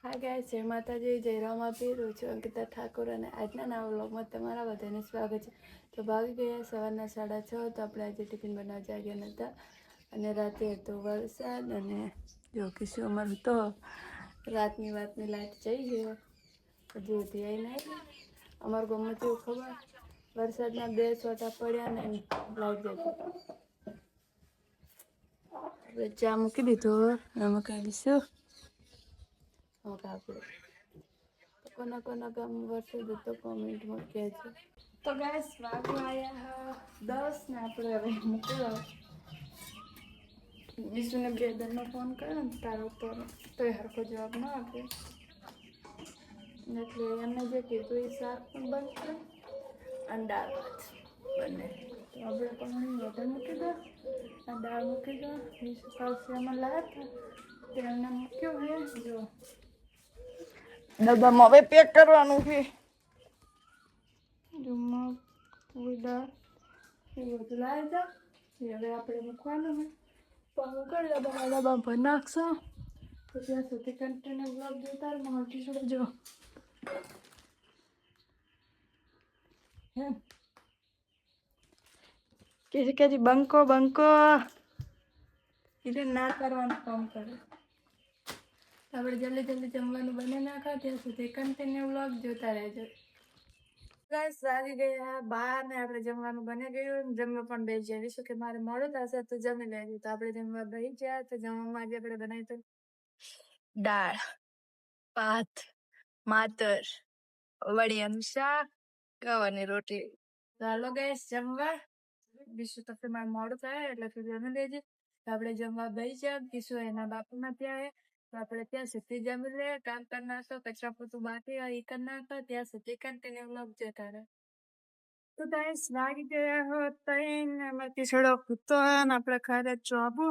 હા ગાઈસ, જય માતાજી, જય રામાપીર. હું છું અંકિતા ઠાકોર અને આજના નવા વ્લોગમાં તમારા બધાને સ્વાગત છે. તો ભાગી ગયા સવારના 6:30. તો આપણે આજે ટિફિન બનાવવા જાગ્યા નહોતા અને રાતે હતો વરસાદ અને જો કિસ્સો અમારું તો રાતની લાઈટ જઈ ગયો હજુ સુધી આવી નહીં. અમારું ગમે તેવું ખબર વરસાદના 2 છોટા પડ્યા ને લાઈટ જતી. હવે ચા મૂકી દીધું. એમાં કહીશું કોના ગામ વરસાદ હતો કોમેન્ટમાં કહેજો. તો ગાઈસ વાગવા આવ્યા 10 ને આપણે હવે મૂકેલો વિશુને બ્રધરનો ફોન કર્યો ને તારો તો હરખો જવાબ ન આપે એટલે એમને જે કીધું એ શાક પણ બનશે અને દાળ ભાત બને. તો આપણે પણ વધારે મૂકી દો અને દાળ મૂકી દો. વિશુ કાલસીમાં લાવ્યા હતા તો એમને મૂક્યું હે. જો ડબ્બામાં હવે પેક કરવાનું છે. જમવા દાળ એ બધું લાવી દો. હવે આપણે મૂકવાનું હોય પણ હું કરી ડબ્બા ભરી નાખશો. તો ત્યાં સુધી કન્ટિન્યુ બ્લોગ જોતા રહો. મોટી છોડો જો કે બંકો એટલે ના કરવાનું કામ કરે. આપણે જલ્દી જમવાનું બની નાખો. ત્યાં સુધી કન્ટિન્યુ બ્લોગ જોતા રહેજો. ગાઈસ વાગી ગયા 12 ને આપણે જમવાનું બની ગયું. જમવા પણ બેસી જાય. વિશું કે મારે મોડું થશે તો જમી લેજો. તો આપણે જમવા બેસી ગયા. તો જમવામાં આજે આપણે બનાવી તો દાળ ભાત માતર વડિયાનું શાક ગવાની રોટલી. તો હાલો ગાઈસ જમવા. વિશું તો મારે મોડું થાય એટલે તું જમી લેજે. તો આપણે જમવા બેસી ગયા. વિશું એના બાપુમાં ત્યાં તો આપણે ત્યાં સુધી જમી લે. કામ કરી નાખો. કચરા પોતું બાકી હોય એ કરી નાખો. ત્યાં સુધી કન્ટિન્યુ બ્લોગ જોતા રહો. તો ગાઈસ વાગી ગયા હોત તઈને એમાંથી છોડો કૂદતો હોય ને આપણે ખરે જોબુ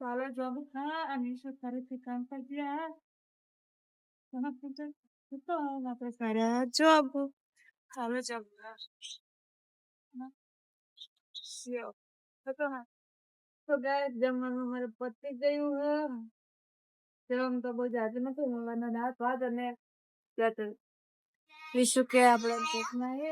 ચાલો જોબુ હા અને વિશું ખરેથી કામ કરી ગયા કૂદતો હોય ને આપણે ખરે જોબુ ચાલો જોબુ તો ગાઈસ જમવાનું મારે પતી ગયું હે. જમ તો બહુ જાજુ નથી મળવાના દાળ ભાત અને વિશું કે આપણે ભૂખના હે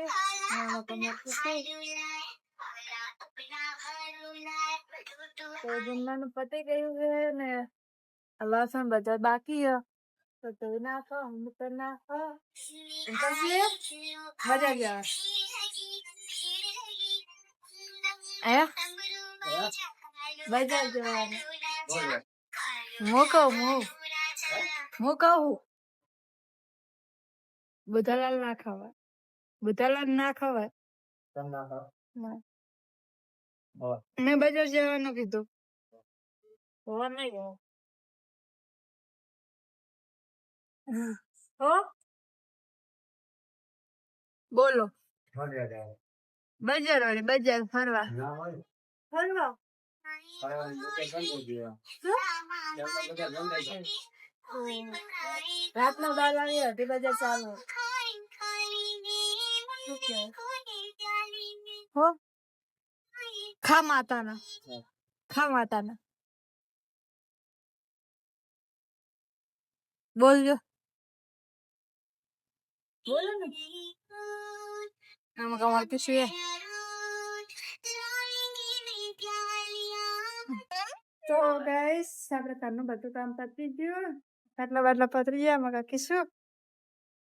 તો જમવાનું પતી ગયું છે ને લસણ બધા બાકી હે તો ધોઈ નાખો. હું કરી નાખો મજા જ આવે. બજાર જવાનું હું કહું બુધાલાલ ના ખવાય. બુધાલાલ ના ખવાય. મેં બજાર જવાનું કીધું. હો બોલો બજાર વાળી બજાર ફરવા રાતનો 12 વાગે હતી બજાર ચાલુ હો ખા માતાના બોલજો બોલો ને આમાં કમાલ કે શું તો ગાઈસ આપણે ઘરનું બધું કામ પતી ગયું. બાટલા પતરી ગયા. મગા કીશું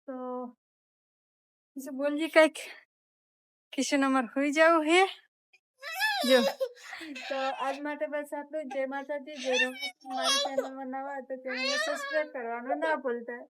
તો કીશું બોલજી કઈક. કિશન અમારે હોઈ જવું હે જો. તો આજ માટે બસ આટલું. જય માતાજી જય રામ. મારી ચેનલમાં નવા તો ચેનલને સબસ્ક્રાઇબ કરવાનું ના ભૂલતા.